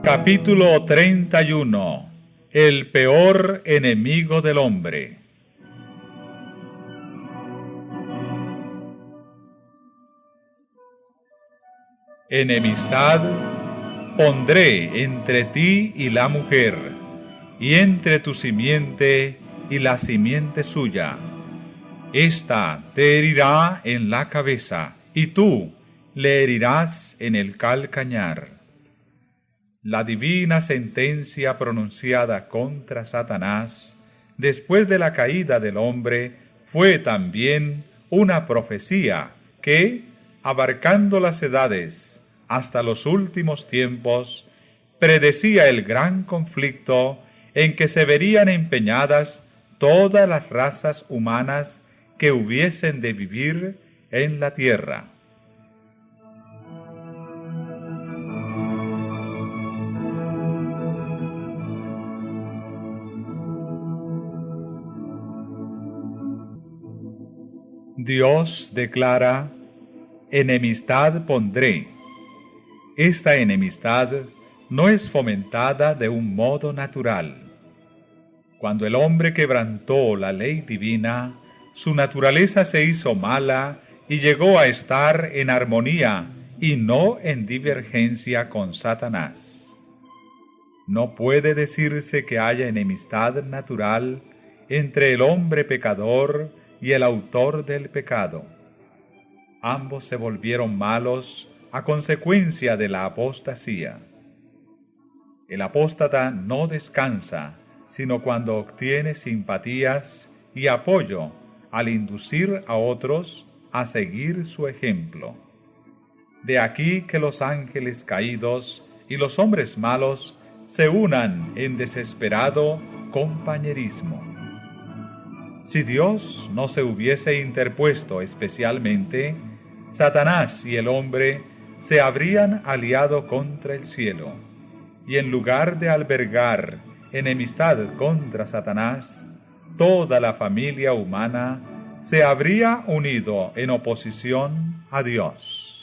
Capítulo 31. El peor enemigo del hombre. Enemistad pondré entre ti y la mujer, y entre tu simiente y la simiente suya. Esta te herirá en la cabeza, y tú le herirás en el calcañar. La divina sentencia pronunciada contra Satanás después de la caída del hombre fue también una profecía que, abarcando las edades hasta los últimos tiempos, predecía el gran conflicto en que se verían empeñadas todas las razas humanas que hubiesen de vivir en la tierra. Dios declara: enemistad pondré. Esta enemistad no es fomentada de un modo natural. Cuando el hombre quebrantó la ley divina, su naturaleza se hizo mala y llegó a estar en armonía y no en divergencia con Satanás. No puede decirse que haya enemistad natural entre el hombre pecador y el autor del pecado. Ambos se volvieron malos a consecuencia de la apostasía. El apóstata no descansa, sino cuando obtiene simpatías y apoyo al inducir a otros a seguir su ejemplo. De aquí que los ángeles caídos y los hombres malos se unan en desesperado compañerismo. Si Dios no se hubiese interpuesto especialmente, Satanás y el hombre se habrían aliado contra el cielo, y en lugar de albergar enemistad contra Satanás, toda la familia humana se habría unido en oposición a Dios.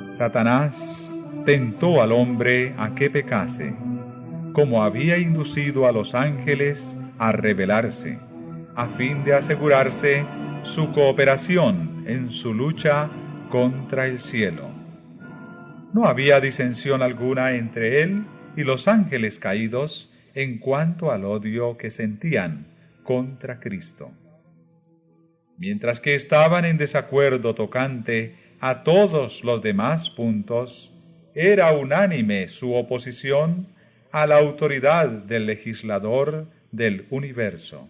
Satanás tentó al hombre a que pecase, como había inducido a los ángeles a rebelarse, a fin de asegurarse su cooperación en su lucha contra el cielo. No había disensión alguna entre él y los ángeles caídos en cuanto al odio que sentían contra Cristo. Mientras que estaban en desacuerdo tocante a todos los demás puntos, era unánime su oposición a la autoridad del legislador del universo.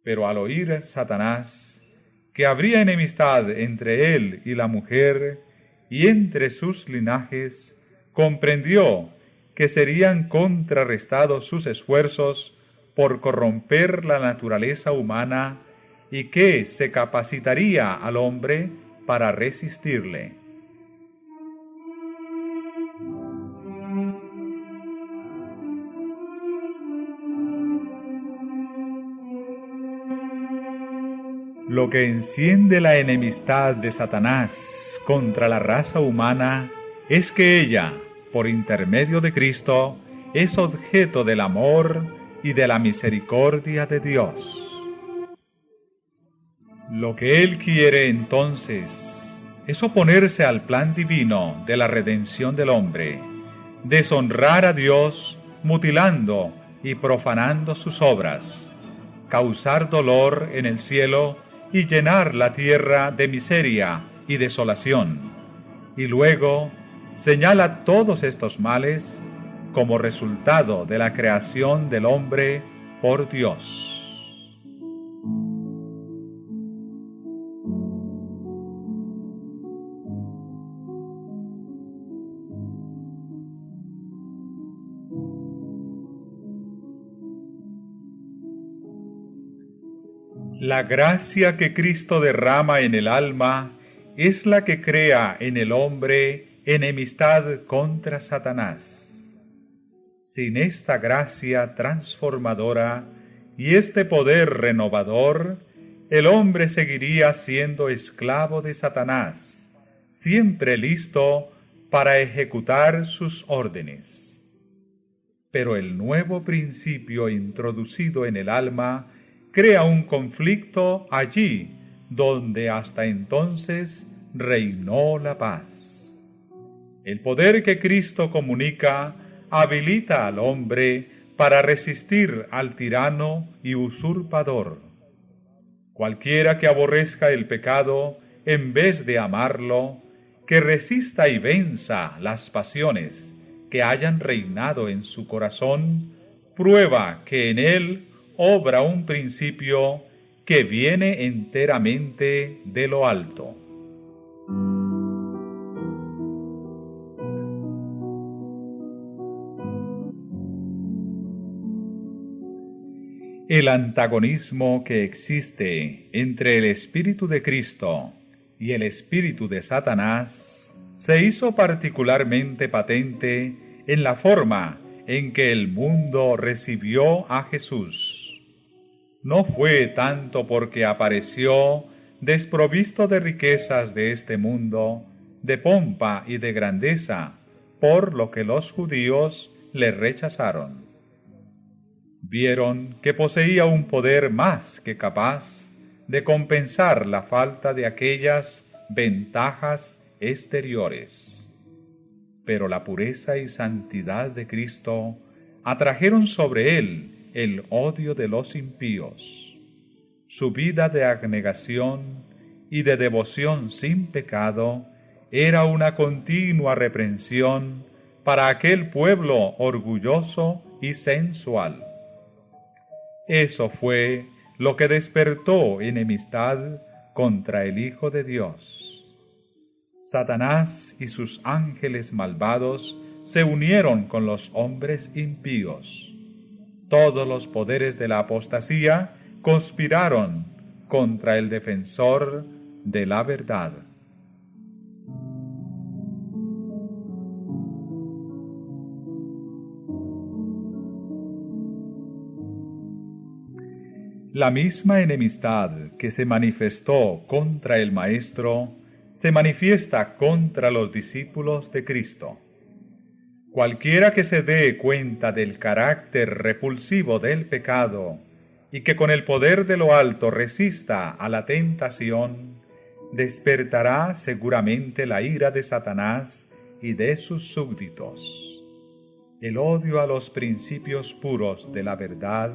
Pero al oír Satanás que habría enemistad entre él y la mujer y entre sus linajes, comprendió que serían contrarrestados sus esfuerzos por corromper la naturaleza humana y que se capacitaría al hombre para resistirle. Lo que enciende la enemistad de Satanás contra la raza humana es que ella, por intermedio de Cristo, es objeto del amor y de la misericordia de Dios. Lo que él quiere entonces es oponerse al plan divino de la redención del hombre, deshonrar a Dios mutilando y profanando sus obras, causar dolor en el cielo y llenar la tierra de miseria y desolación, y luego señala todos estos males como resultado de la creación del hombre por Dios. La gracia que Cristo derrama en el alma es la que crea en el hombre enemistad contra Satanás. Sin esta gracia transformadora, y este poder renovador, el hombre seguiría siendo esclavo de Satanás, siempre listo para ejecutar sus órdenes. Pero el nuevo principio introducido en el alma crea un conflicto allí donde hasta entonces reinó la paz. El poder que Cristo comunica habilita al hombre para resistir al tirano y usurpador. Cualquiera que aborrezca el pecado en vez de amarlo, que resista y venza las pasiones que hayan reinado en su corazón, prueba que en él obra un principio que viene enteramente de lo alto. El antagonismo que existe entre el Espíritu de Cristo y el espíritu de Satanás se hizo particularmente patente en la forma en que el mundo recibió a Jesús. No fue tanto porque apareció desprovisto de riquezas de este mundo, de pompa y de grandeza, por lo que los judíos le rechazaron. Vieron que poseía un poder más que capaz de compensar la falta de aquellas ventajas exteriores. Pero la pureza y santidad de Cristo atrajeron sobre él el odio de los impíos. Su vida de abnegación y de devoción sin pecado era una continua reprensión para aquel pueblo orgulloso y sensual. Eso fue lo que despertó enemistad contra el Hijo de Dios. Satanás y sus ángeles malvados se unieron con los hombres impíos. Todos los poderes de la apostasía conspiraron contra el defensor de la verdad. La misma enemistad que se manifestó contra el Maestro se manifiesta contra los discípulos de Cristo. Cualquiera que se dé cuenta del carácter repulsivo del pecado y que con el poder de lo alto resista a la tentación, despertará seguramente la ira de Satanás y de sus súbditos. El odio a los principios puros de la verdad,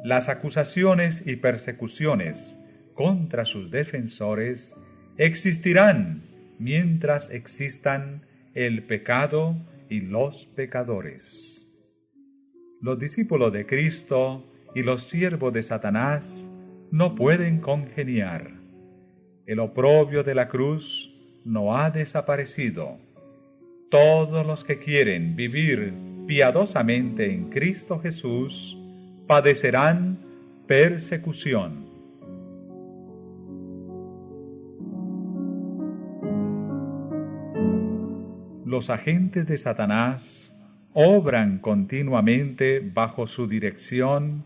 las acusaciones y persecuciones contra sus defensores existirán mientras existan el pecado y los pecadores. Los discípulos de Cristo y los siervos de Satanás no pueden congeniar. El oprobio de la cruz no ha desaparecido. Todos los que quieren vivir piadosamente en Cristo Jesús padecerán persecución. Los agentes de Satanás obran continuamente bajo su dirección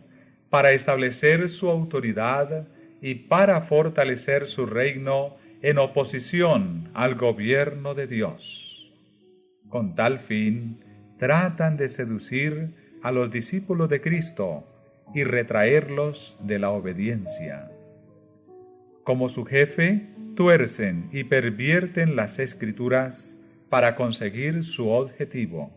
para establecer su autoridad y para fortalecer su reino en oposición al gobierno de Dios. Con tal fin, tratan de seducir a los discípulos de Cristo y retraerlos de la obediencia. Como su jefe, tuercen y pervierten las Escrituras para conseguir su objetivo.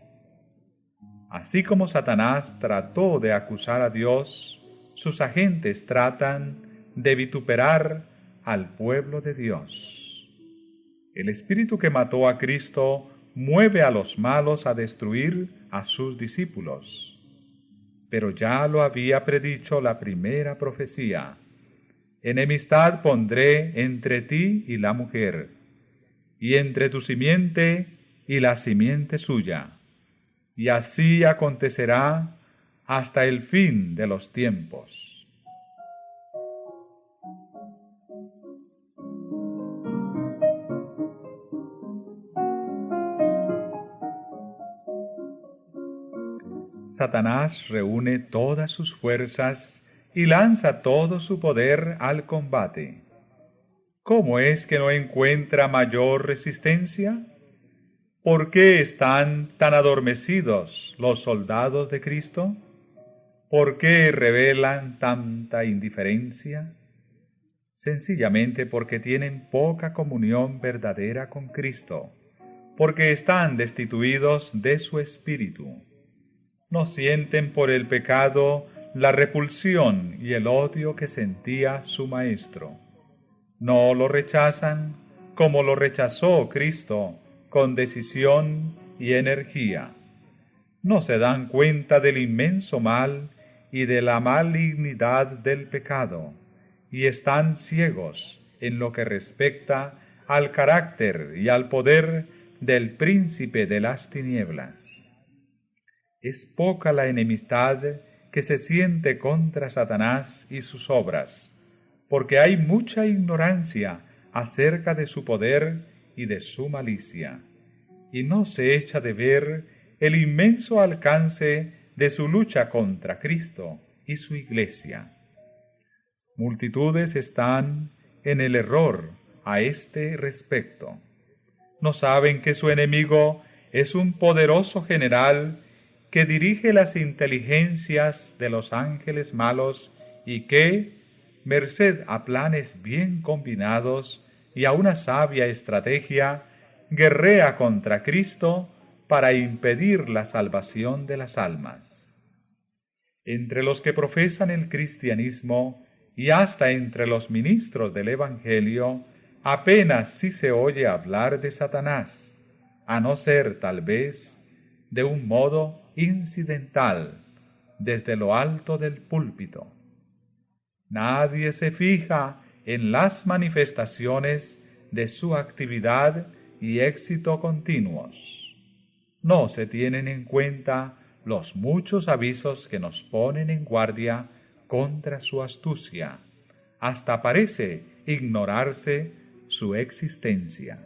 Así como Satanás trató de acusar a Dios, sus agentes tratan de vituperar al pueblo de Dios. El espíritu que mató a Cristo mueve a los malos a destruir a sus discípulos. Pero ya lo había predicho la primera profecía: enemistad pondré entre ti y la mujer, y entre tu simiente y la simiente suya, y así acontecerá hasta el fin de los tiempos. Satanás reúne todas sus fuerzas y lanza todo su poder al combate. ¿Cómo es que no encuentra mayor resistencia? ¿Por qué están tan adormecidos los soldados de Cristo? ¿Por qué revelan tanta indiferencia? Sencillamente porque tienen poca comunión verdadera con Cristo, porque están destituidos de su espíritu. No sienten por el pecado la repulsión y el odio que sentía su Maestro. No lo rechazan como lo rechazó Cristo, con decisión y energía. No se dan cuenta del inmenso mal y de la malignidad del pecado, y están ciegos en lo que respecta al carácter y al poder del príncipe de las tinieblas. Es poca la enemistad que se siente contra Satanás y sus obras, porque hay mucha ignorancia acerca de su poder y de su malicia, y no se echa de ver el inmenso alcance de su lucha contra Cristo y su Iglesia. Multitudes están en el error a este respecto. No saben que su enemigo es un poderoso general que dirige las inteligencias de los ángeles malos y que, merced a planes bien combinados y a una sabia estrategia, guerrea contra Cristo para impedir la salvación de las almas. Entre los que profesan el cristianismo y hasta entre los ministros del Evangelio, apenas si se oye hablar de Satanás, a no ser tal vez de un modo incidental, desde lo alto del púlpito. Nadie se fija en las manifestaciones de su actividad y éxito continuos. No se tienen en cuenta los muchos avisos que nos ponen en guardia contra su astucia. Hasta parece ignorarse su existencia.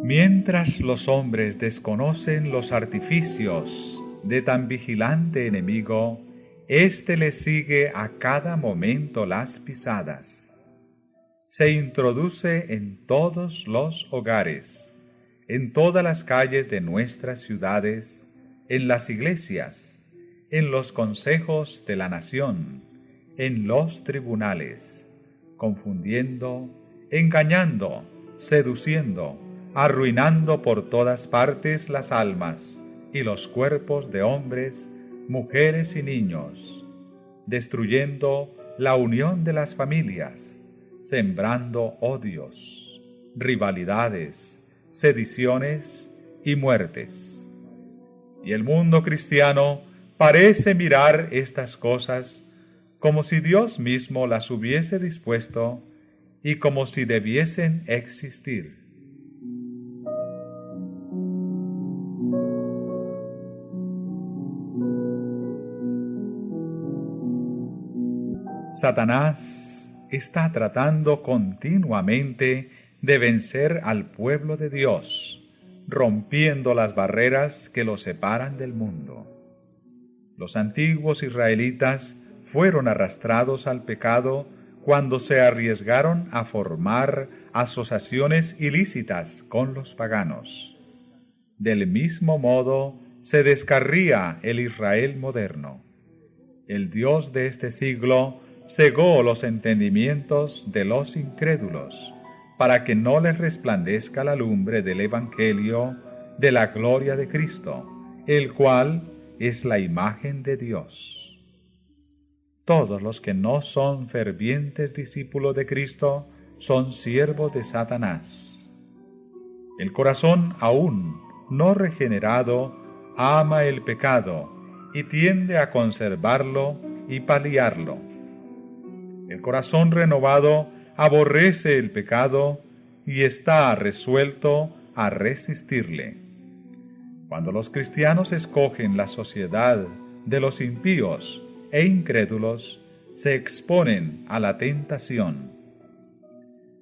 Mientras los hombres desconocen los artificios de tan vigilante enemigo, éste les sigue a cada momento las pisadas. Se introduce en todos los hogares, en todas las calles de nuestras ciudades, en las iglesias, en los consejos de la nación, en los tribunales, confundiendo, engañando, seduciendo, arruinando por todas partes las almas y los cuerpos de hombres, mujeres y niños, destruyendo la unión de las familias, sembrando odios, rivalidades, sediciones y muertes. Y el mundo cristiano parece mirar estas cosas como si Dios mismo las hubiese dispuesto y como si debiesen existir. Satanás está tratando continuamente de vencer al pueblo de Dios, rompiendo las barreras que lo separan del mundo. Los antiguos israelitas fueron arrastrados al pecado cuando se arriesgaron a formar asociaciones ilícitas con los paganos. Del mismo modo se descarría el Israel moderno. El Dios de este siglo cegó los entendimientos de los incrédulos, para que no les resplandezca la lumbre del Evangelio de la gloria de Cristo, el cual es la imagen de Dios. Todos los que no son fervientes discípulos de Cristo son siervos de Satanás. El corazón aún no regenerado ama el pecado y tiende a conservarlo y paliarlo. El corazón renovado aborrece el pecado y está resuelto a resistirle. Cuando los cristianos escogen la sociedad de los impíos e incrédulos se exponen a la tentación.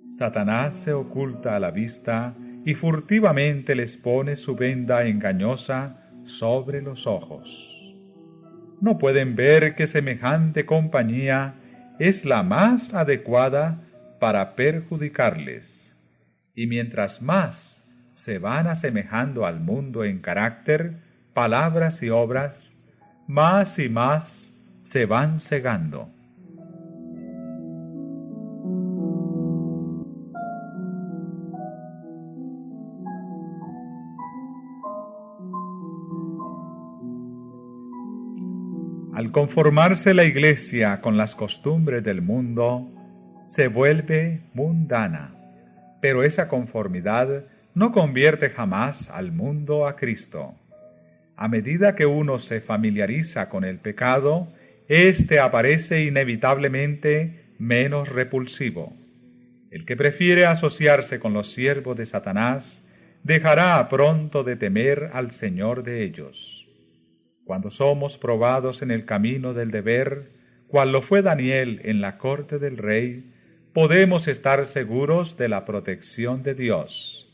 Satanás se oculta a la vista y furtivamente les pone su venda engañosa sobre los ojos. No pueden ver que semejante compañía es la más adecuada para perjudicarles, y mientras más se van asemejando al mundo en carácter, palabras y obras, más y más se van cegando. Al conformarse la Iglesia con las costumbres del mundo, se vuelve mundana, pero esa conformidad no convierte jamás al mundo a Cristo. A medida que uno se familiariza con el pecado, éste aparece inevitablemente menos repulsivo. El que prefiere asociarse con los siervos de Satanás, dejará pronto de temer al Señor de ellos. Cuando somos probados en el camino del deber, cual lo fue Daniel en la corte del rey, podemos estar seguros de la protección de Dios.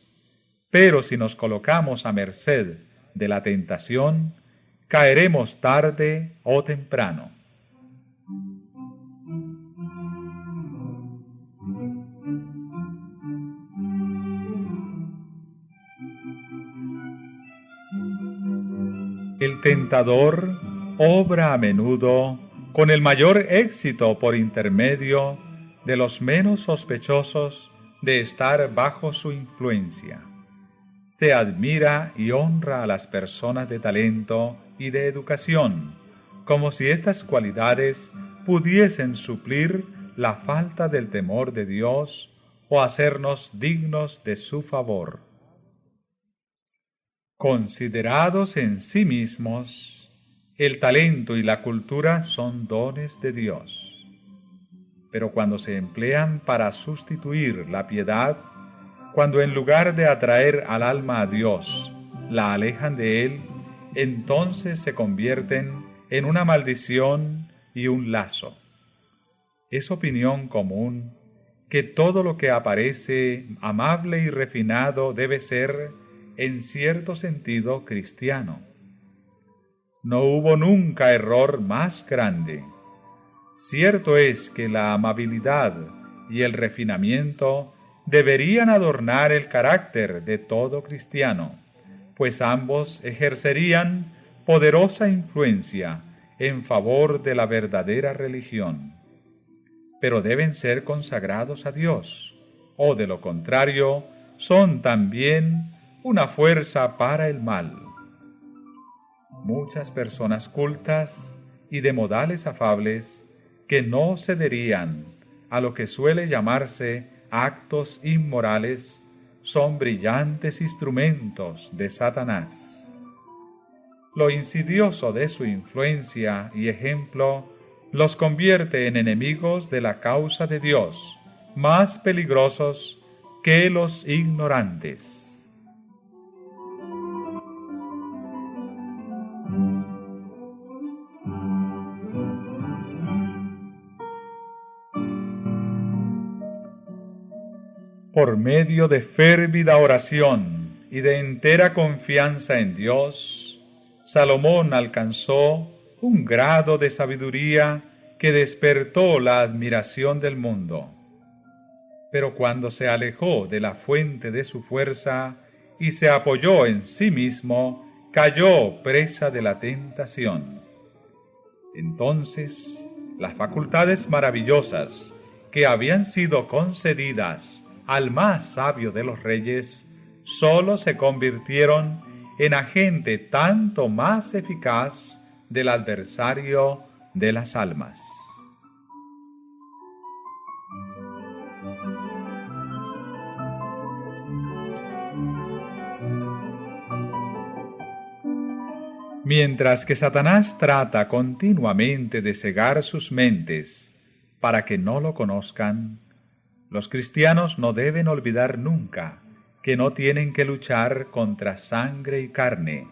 Pero si nos colocamos a merced de la tentación, caeremos tarde o temprano. El tentador obra a menudo con el mayor éxito por intermedio de los menos sospechosos de estar bajo su influencia. Se admira y honra a las personas de talento y de educación, como si estas cualidades pudiesen suplir la falta del temor de Dios o hacernos dignos de su favor. Considerados en sí mismos, el talento y la cultura son dones de Dios. Pero cuando se emplean para sustituir la piedad, cuando en lugar de atraer al alma a Dios, la alejan de Él, entonces se convierten en una maldición y un lazo. Es opinión común que todo lo que aparece amable y refinado debe ser, en cierto sentido, cristiano. No hubo nunca error más grande. Cierto es que la amabilidad y el refinamiento deberían adornar el carácter de todo cristiano, pues ambos ejercerían poderosa influencia en favor de la verdadera religión. Pero deben ser consagrados a Dios, o de lo contrario, son también una fuerza para el mal. Muchas personas cultas y de modales afables que no cederían a lo que suele llamarse actos inmorales son brillantes instrumentos de Satanás. Lo insidioso de su influencia y ejemplo los convierte en enemigos de la causa de Dios, más peligrosos que los ignorantes. Por medio de férvida oración y de entera confianza en Dios, Salomón alcanzó un grado de sabiduría que despertó la admiración del mundo. Pero cuando se alejó de la fuente de su fuerza y se apoyó en sí mismo, cayó presa de la tentación. Entonces, las facultades maravillosas que habían sido concedidas al más sabio de los reyes, sólo se convirtieron en agente tanto más eficaz del adversario de las almas. Mientras que Satanás trata continuamente de cegar sus mentes para que no lo conozcan, los cristianos no deben olvidar nunca que no tienen que luchar contra sangre y carne,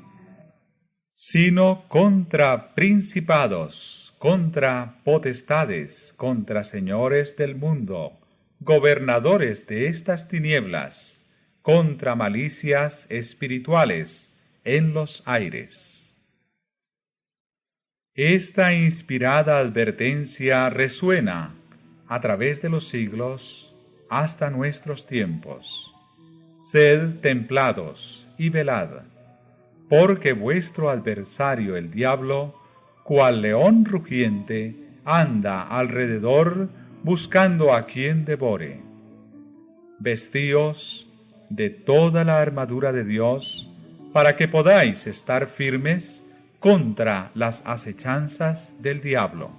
sino contra principados, contra potestades, contra señores del mundo, gobernadores de estas tinieblas, contra malicias espirituales en los aires. Esta inspirada advertencia resuena a través de los siglos hasta nuestros tiempos. Sed templados y velad, porque vuestro adversario el diablo, cual león rugiente, anda alrededor buscando a quien devore. Vestíos de toda la armadura de Dios, para que podáis estar firmes contra las acechanzas del diablo.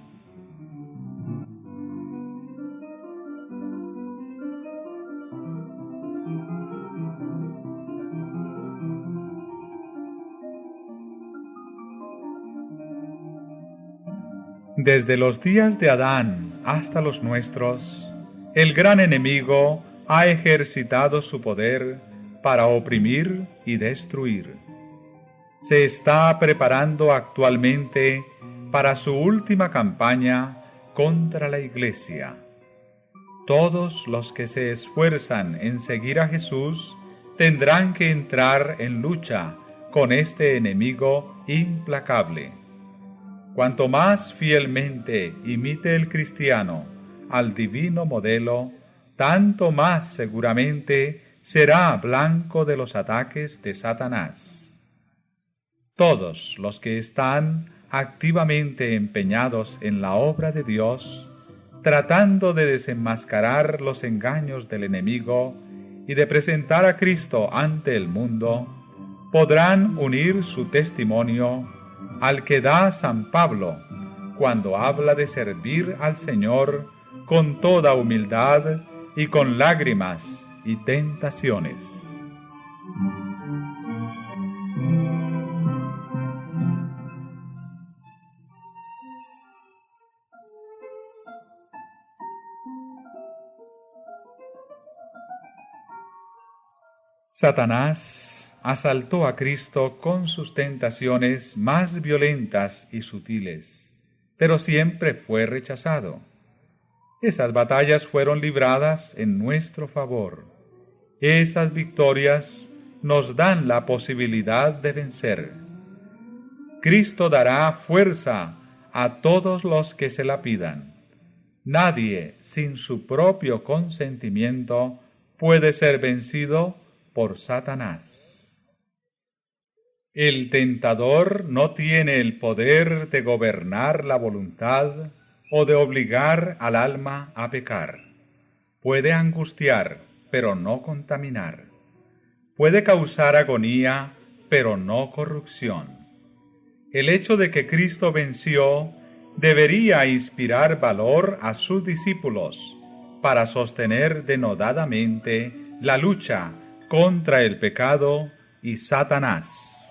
Desde los días de Adán hasta los nuestros, el gran enemigo ha ejercitado su poder para oprimir y destruir. Se está preparando actualmente para su última campaña contra la Iglesia. Todos los que se esfuerzan en seguir a Jesús tendrán que entrar en lucha con este enemigo implacable. Cuanto más fielmente imite el cristiano al divino modelo, tanto más seguramente será blanco de los ataques de Satanás. Todos los que están activamente empeñados en la obra de Dios, tratando de desenmascarar los engaños del enemigo y de presentar a Cristo ante el mundo, podrán unir su testimonio al que da San Pablo cuando habla de servir al Señor con toda humildad y con lágrimas y tentaciones. Satanás asaltó a Cristo con sus tentaciones más violentas y sutiles, pero siempre fue rechazado. Esas batallas fueron libradas en nuestro favor. Esas victorias nos dan la posibilidad de vencer. Cristo dará fuerza a todos los que se la pidan. Nadie, sin su propio consentimiento, puede ser vencido por Satanás. El tentador no tiene el poder de gobernar la voluntad o de obligar al alma a pecar. Puede angustiar, pero no contaminar. Puede causar agonía, pero no corrupción. El hecho de que Cristo venció debería inspirar valor a sus discípulos para sostener denodadamente la lucha contra el pecado y Satanás.